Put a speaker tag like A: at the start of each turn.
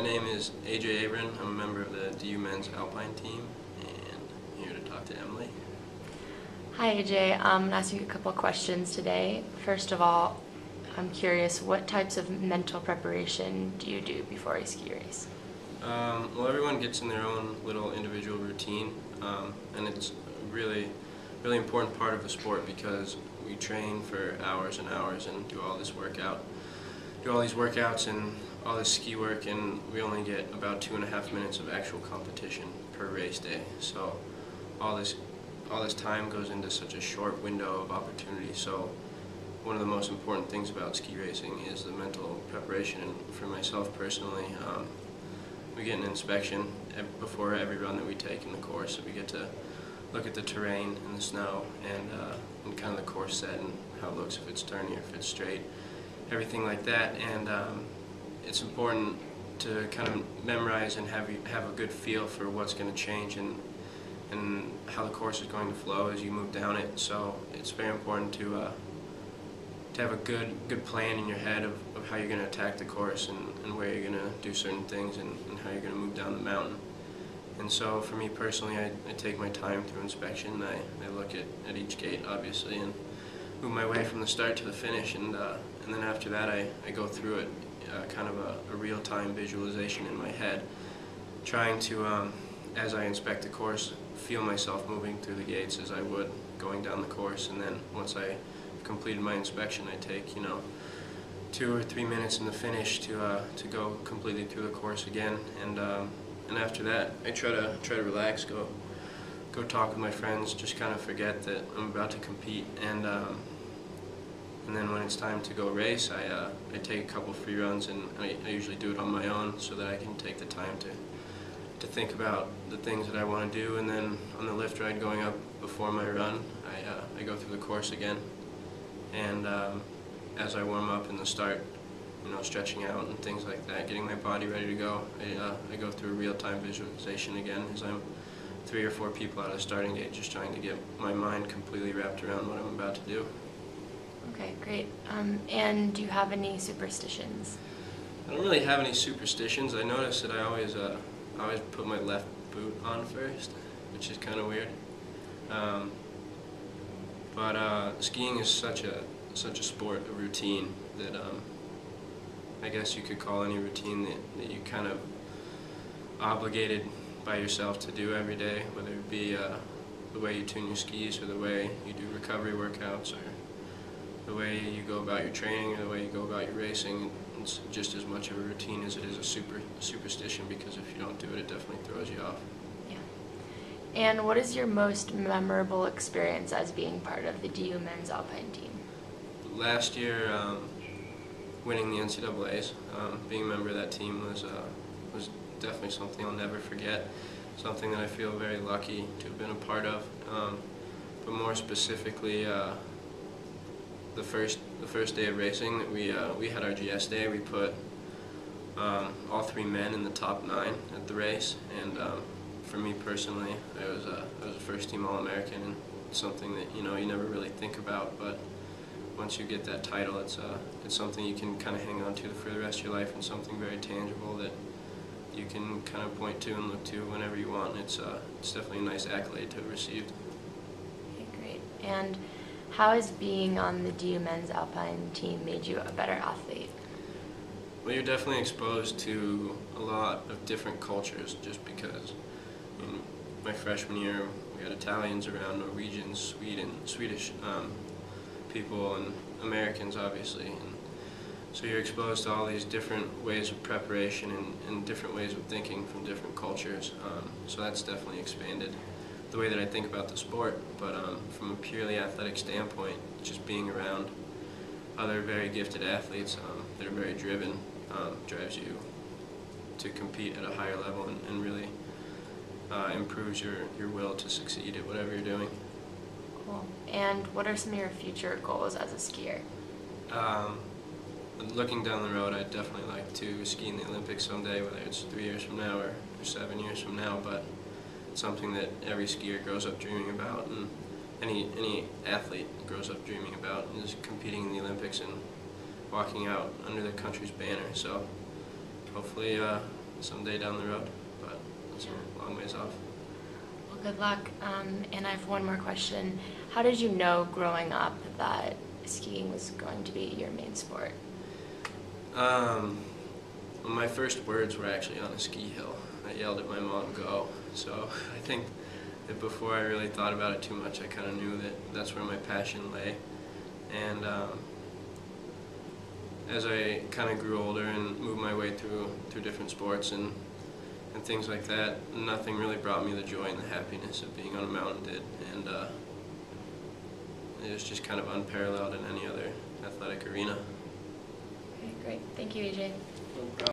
A: My name is Avrin. I'm a member of the DU men's Alpine team, and here to talk to Emily.
B: Hi AJ, I'm going to ask you a couple of questions today. First of all, I'm curious, what types of mental preparation do you do before a ski race?
A: Well, everyone gets in their own little individual routine, and it's a really important part of the sport because we train for hours and hours and do all these workouts and all this ski work, and we only get about 2.5 minutes of actual competition per race day. So all this time goes into such a short window of opportunity. So one of the most important things about ski racing is the mental preparation. And for myself personally, we get an inspection before every run that we take in the course. So we get to look at the terrain and the snow and kind of the course set and how it looks, if it's turny or if it's straight, everything like that. And it's important to kind of memorize and have a good feel for what's going to change and how the course is going to flow as you move down it. So it's very important to have a good plan in your head of how you're going to attack the course and where you're going to do certain things and how you're going to move down the mountain. And so for me personally, I take my time through inspection. I look at each gate, obviously, and move my way from the start to the finish. And then after that, I go through it, kind of a real-time visualization in my head, trying to, as I inspect the course, feel myself moving through the gates as I would going down the course. And then once I completed my inspection, I take 2 or 3 minutes in the finish to go completely through the course again. And after that, I try to relax, go talk with my friends, just kind of forget that I'm about to compete. And then when it's time to go race, I take a couple free runs, and I usually do it on my own so that I can take the time to think about the things that I want to do. And then on the lift ride going up before my run, I go through the course again. And as I warm up in the start, stretching out and things like that, getting my body ready to go, I go through a real-time visualization again as I'm 3 or 4 people out of the starting gate, just trying to get my mind completely wrapped around what I'm about to do.
B: Okay, great. And do you have any superstitions?
A: I don't really have any superstitions. I notice that I always put my left boot on first, which is kind of weird. But skiing is such a sport, a routine, that I guess you could call any routine that you kind of obligated by yourself to do every day, whether it be the way you tune your skis or the way you do recovery workouts or the way you go about your training or the way you go about your racing. It's just as much of a routine as it is a superstition, because if you don't do it, it definitely throws you off.
B: Yeah. And what is your most memorable experience as being part of the DU men's Alpine team?
A: Last year, winning the NCAAs, being a member of that team was definitely something I'll never forget. Something that I feel very lucky to have been a part of. But more specifically, the first day of racing that we had our GS day. We put all 3 men in the top 9 at the race, and for me personally, I was a first-team All-American, and something that you never really think about, but once you get that title, it's something you can kind of hang on to for the rest of your life, and something very tangible that you can kind of point to and look to whenever you want. It's definitely a nice accolade to have received.
B: Okay, great. And how has being on the DU men's Alpine team made you a better athlete?
A: Well, you're definitely exposed to a lot of different cultures, just because my freshman year we had Italians around, Norwegians, Swedish people, and Americans, obviously. And so you're exposed to all these different ways of preparation and different ways of thinking from different cultures. So that's definitely expanded the way that I think about the sport. But from a purely athletic standpoint, just being around other very gifted athletes that are very driven drives you to compete at a higher level and really improves your will to succeed at whatever you're doing.
B: Cool. And what are some of your future goals as a skier?
A: Looking down the road, I'd definitely like to ski in the Olympics someday, whether it's 3 years from now or 7 years from now, but it's something that every skier grows up dreaming about, and any athlete grows up dreaming about, is competing in the Olympics and walking out under the country's banner. So hopefully someday down the road, but it's a long ways off.
B: Well, good luck. And I have one more question. How did you know growing up that skiing was going to be your main sport?
A: My first words were actually on a ski hill. I yelled at my mom, "Go!" So I think that before I really thought about it too much, I kind of knew that that's where my passion lay. And as I kind of grew older and moved my way through different sports and things like that, nothing really brought me the joy and the happiness of being on a mountain did. And it was just kind of unparalleled in any other athletic arena.
B: Okay, great. Thank you, AJ.
A: No problem.